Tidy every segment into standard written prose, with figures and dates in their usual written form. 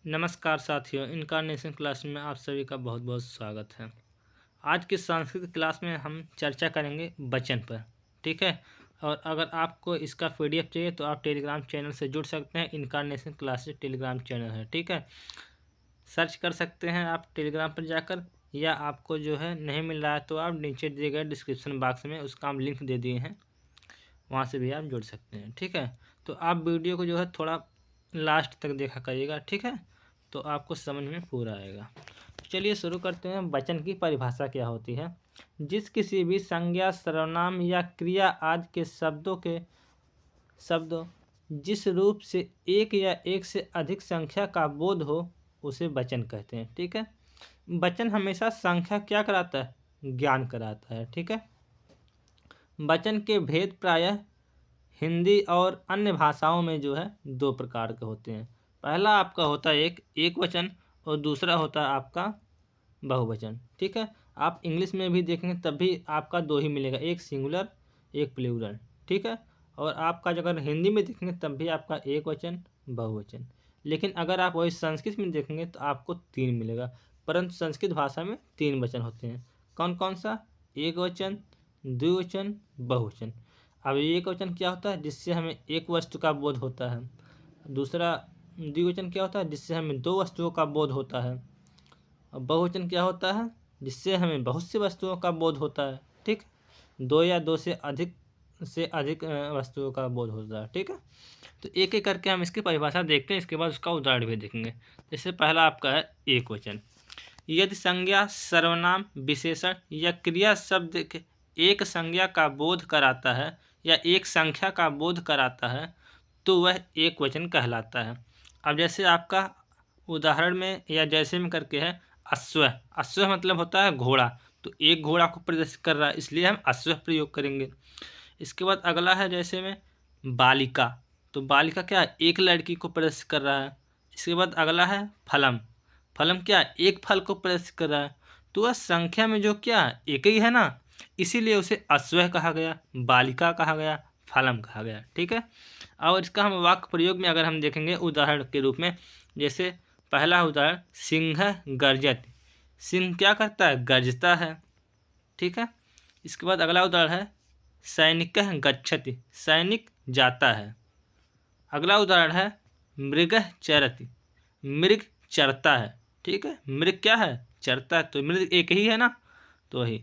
नमस्कार साथियों, incarnation class में आप सभी का बहुत बहुत स्वागत है। आज की सांस्कृतिक क्लास में हम चर्चा करेंगे वचन पर। ठीक है। और अगर आपको इसका पीडीएफ चाहिए तो आप टेलीग्राम चैनल से जुड़ सकते हैं। इनकार्नेशन क्लासेस टेलीग्राम चैनल है। ठीक है, सर्च कर सकते हैं आप टेलीग्राम पर जाकर, या आपको जो है नहीं मिल रहा है तो आप नीचे दिए गए डिस्क्रिप्शन बॉक्स में उसका हम लिंक दे दिए हैं, वहाँ से भी आप जुड़ सकते हैं। ठीक है, तो आप वीडियो को जो है थोड़ा लास्ट तक देखा करिएगा। ठीक है, तो आपको समझ में पूरा आएगा। चलिए शुरू करते हैं। वचन की परिभाषा क्या होती है? जिस किसी भी संज्ञा, सर्वनाम या क्रिया आदि के शब्दों जिस रूप से एक या एक से अधिक संख्या का बोध हो उसे वचन कहते हैं। ठीक है, वचन हमेशा संख्या क्या कराता है? ज्ञान कराता है। ठीक है, वचन के भेद प्रायः हिंदी और अन्य भाषाओं में जो है दो प्रकार के होते हैं। पहला आपका होता है एक वचन, और दूसरा होता है आपका बहुवचन। ठीक है, आप इंग्लिश में भी देखेंगे तब भी आपका दो ही मिलेगा, एक सिंगुलर एक प्लूरल। ठीक है, और आपका अगर हिंदी में देखेंगे तब भी आपका एक वचन बहुवचन। लेकिन अगर आप वही संस्कृत में देखेंगे तो आपको तीन मिलेगा, परंतु संस्कृत भाषा में तीन वचन होते हैं। कौन कौन सा? एक वचन, द्विवचन, बहुवचन। अब एक वचन क्या होता है? जिससे हमें एक वस्तु का बोध होता है। दूसरा द्विवचन क्या होता है? जिससे हमें दो वस्तुओं का बोध होता है। और बहुवचन क्या होता है? जिससे हमें बहुत सी वस्तुओं का बोध होता है। ठीक, दो या दो से अधिक वस्तुओं का बोध होता है। ठीक है, तो एक एक करके हम इसकी परिभाषा देखते हैं, इसके बाद उसका उदाहरण भी देखेंगे। जैसे पहला आपका है एक वचन। यदि संज्ञा, सर्वनाम, विशेषण या क्रिया शब्द के एक संज्ञा का बोध कराता है या एक संख्या का बोध कराता है तो वह एक वचन कहलाता है। अब जैसे आपका उदाहरण में या जैसे में करके है अश्व। अश्व मतलब होता है घोड़ा, तो एक घोड़ा को प्रदर्शित कर रहा है, इसलिए हम अश्व प्रयोग करेंगे। इसके बाद अगला है जैसे में बालिका, तो बालिका क्या है? एक लड़की को प्रदर्शित कर रहा है। इसके बाद अगला है फलम। फलम क्या है? एक फल को प्रदर्शित कर रहा है। तो वह संख्या में जो क्या है? एक ही है ना, इसीलिए उसे अश्व कहा गया, बालिका कहा गया, फलम कहा गया। ठीक है, और इसका हम वाक्य प्रयोग में अगर हम देखेंगे उदाहरण के रूप में, जैसे पहला उदाहरण सिंह गर्जत। सिंह क्या करता है? गर्जता है। ठीक है, इसके बाद अगला उदाहरण है सैनिक गच्छति, सैनिक जाता है। अगला उदाहरण है मृग चरति, मृग चरता है। ठीक है, मृग क्या है? चरता है, तो मृग एक ही है ना, तो वही।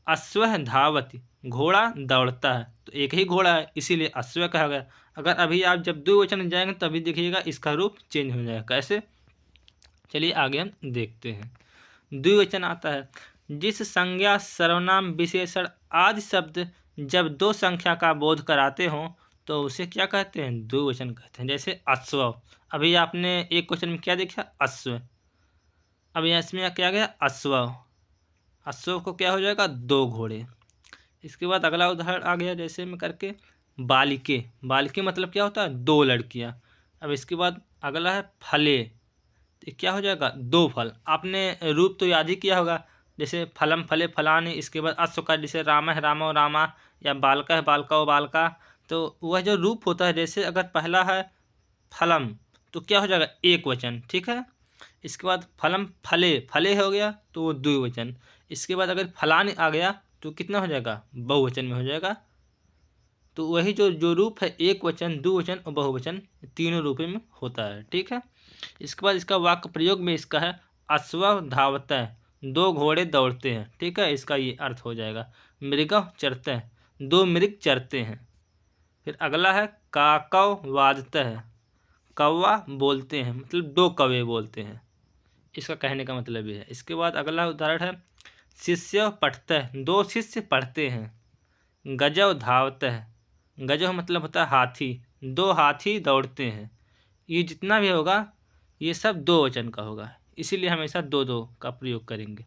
अश्व धावति, घोड़ा दौड़ता है, तो एक ही घोड़ा है इसीलिए अश्व कहा गया। अगर अभी आप जब द्विवचन में जाएंगे तभी देखिएगा इसका रूप चेंज हो जाएगा। कैसे? चलिए आगे हम देखते हैं। द्विवचन आता है जिस संज्ञा, सर्वनाम, विशेषण आदि शब्द जब दो संख्या का बोध कराते हों तो उसे क्या कहते हैं? द्विवचन कहते हैं। जैसे अश्व, अभी आपने एक क्वेश्चन में क्या देखा? अश्व। अब यहाँ इसमें क्या गया? अश्व। अश्व को क्या हो जाएगा? दो घोड़े। इसके बाद अगला उदाहरण आ गया जैसे में करके बालिके। बालिके मतलब क्या होता है? दो लड़कियां। अब इसके बाद अगला है फले, तो क्या हो जाएगा? दो फल। आपने रूप तो याद ही किया होगा, जैसे फलम फले फलानी। इसके बाद अश्व का जैसे राम है रामो रामा, या बालका है बालका बालका। तो वह जो रूप होता है, जैसे अगर पहला है फलम तो क्या हो जाएगा? एक वचन। ठीक है, इसके बाद फलम फले, फले हो गया तो वो द्विवचन। इसके बाद अगर फलानी आ गया तो कितना हो जाएगा? बहुवचन में हो जाएगा। तो वही जो रूप है एक वचन, द्विवचन और बहुवचन, तीनों रूप में होता है। ठीक है, इसके बाद इसका वाक्य प्रयोग में इसका है अश्व धावत है, दो घोड़े दौड़ते हैं। ठीक है, इसका ये अर्थ हो जाएगा। मृग चरते हैं, दो मृग चरते हैं। फिर अगला है काकव वाजता है, कौवा बोलते हैं, मतलब दो कौवे बोलते हैं, इसका कहने का मतलब ये है। इसके बाद अगला उदाहरण है शिष्य पढ़ते हैं, दो शिष्य पढ़ते हैं। गजव धावत है, गजव मतलब होता है हाथी, दो हाथी दौड़ते हैं। ये जितना भी होगा ये सब दो वचन का होगा, इसीलिए हमेशा दो दो का प्रयोग करेंगे।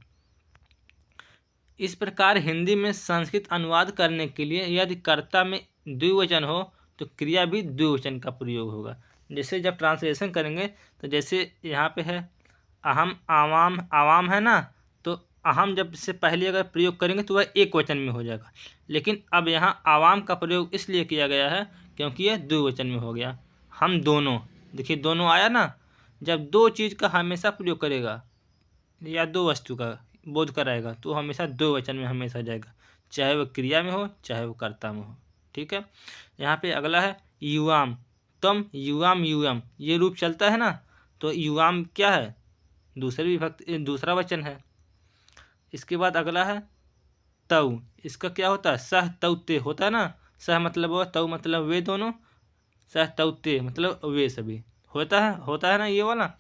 इस प्रकार हिंदी में संस्कृत अनुवाद करने के लिए यदि कर्ता में द्विवचन हो तो क्रिया भी द्विवचन का प्रयोग होगा। जैसे जब ट्रांसलेशन करेंगे तो जैसे यहाँ पे है अहम आवाम, आवाम है ना, तो अहम जब से पहले अगर प्रयोग करेंगे तो वह एक वचन में हो जाएगा। लेकिन अब यहाँ आवाम का प्रयोग इसलिए किया गया है क्योंकि यह द्विवचन में हो गया। हम दोनों, देखिए दोनों आया ना, जब दो चीज़ का हमेशा प्रयोग करेगा या दो वस्तु का बोध कराएगा तो हमेशा दो वचन में हमेशा जाएगा, चाहे वो क्रिया में हो चाहे वो कर्ता में हो। ठीक है। यहाँ पे अगला है युवाम। तम युवाम युवम, ये रूप चलता है ना, तो युवाम क्या है, दूसरी विभक्ति दूसरा वचन है। इसके बाद अगला है तव, इसका क्या होता है, सह तव ते होता है ना, सह मतलब वो, तव मतलब वे दोनों, सह तव ते मतलब वे सभी, होता है ना ये वाला,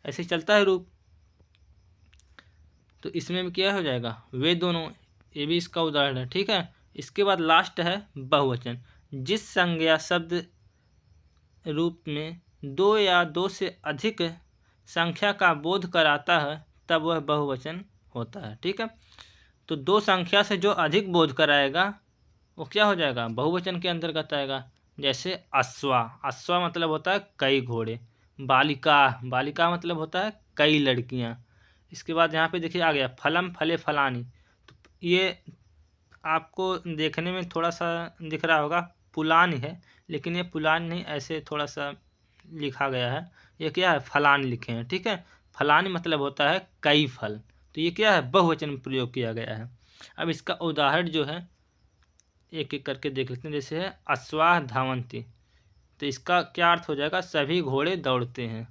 ऐसे चलता है रूप। तो इसमें भी क्या हो जाएगा, वे दोनों, ये भी इसका उदाहरण है। ठीक है। इसके बाद लास्ट है बहुवचन। जिस संज्ञा शब्द रूप में दो या दो से अधिक संख्या का बोध कराता है तब वह बहुवचन होता है। ठीक है। तो दो संख्या से जो अधिक बोध कराएगा वो क्या हो जाएगा, बहुवचन के अंतर्गत आएगा। जैसे अश्वा, अश्वा मतलब होता है कई घोड़े। बालिका, बालिका मतलब होता है कई लड़कियां। इसके बाद यहाँ पे देखिए आ गया फलम फले फलानी, तो ये आपको देखने में थोड़ा सा दिख रहा होगा पुलान है, लेकिन ये पुलान नहीं, ऐसे थोड़ा सा लिखा गया है। ये क्या है, फलान लिखे हैं। ठीक है। फलानी मतलब होता है कई फल, तो ये क्या है, बहुवचन में प्रयोग किया गया है। अब इसका उदाहरण जो है एक एक करके देख लेते हैं। जैसे है अश्वाह धावंती, तो इसका क्या अर्थ हो जाएगा, सभी घोड़े दौड़ते हैं।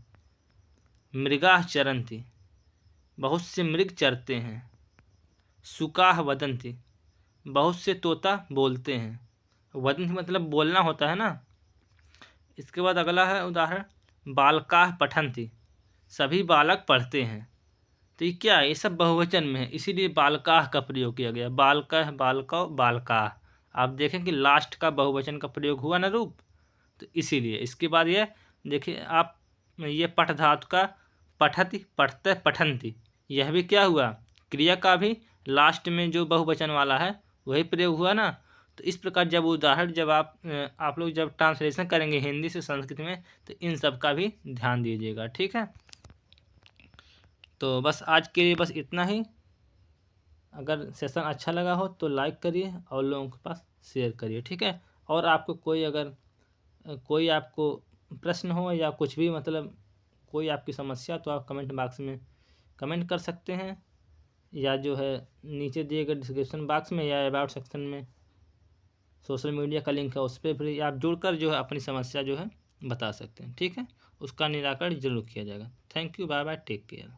मृगाः चरन्ति, बहुत से मृग चरते हैं। सुकाः वदन्ति, बहुत से तोता बोलते हैं। वदंती मतलब बोलना होता है ना। इसके बाद अगला है उदाहरण बालकाः पठन्ति, सभी बालक पढ़ते हैं। तो ये क्या है, ये सब बहुवचन में है, इसीलिए बालकाः का प्रयोग किया गया। बालकः बालकौ बालकाः, आप देखें कि लास्ट का बहुवचन का प्रयोग हुआ ना रूप, तो इसीलिए। इसके बाद ये देखिए आप, ये पठ धातु का पठति पठते पठन्ति, यह भी क्या हुआ, क्रिया का भी लास्ट में जो बहुवचन वाला है वही प्रयोग हुआ ना। तो इस प्रकार जब उदाहरण जब आप लोग जब ट्रांसलेशन करेंगे हिंदी से संस्कृत में, तो इन सब का भी ध्यान दीजिएगा। ठीक है। तो बस आज के लिए बस इतना ही। अगर सेशन अच्छा लगा हो तो लाइक करिए और लोगों के पास शेयर करिए। ठीक है। और आपको कोई आपको प्रश्न हो या कुछ भी मतलब कोई आपकी समस्या, तो आप कमेंट बॉक्स में कमेंट कर सकते हैं, या जो है नीचे दिए गए डिस्क्रिप्शन बॉक्स में या अबाउट सेक्शन में सोशल मीडिया का लिंक है, उस पर भी आप जुड़कर जो है अपनी समस्या जो है बता सकते हैं। ठीक है। उसका निराकरण जरूर किया जाएगा। Thank you, bye bye, take care.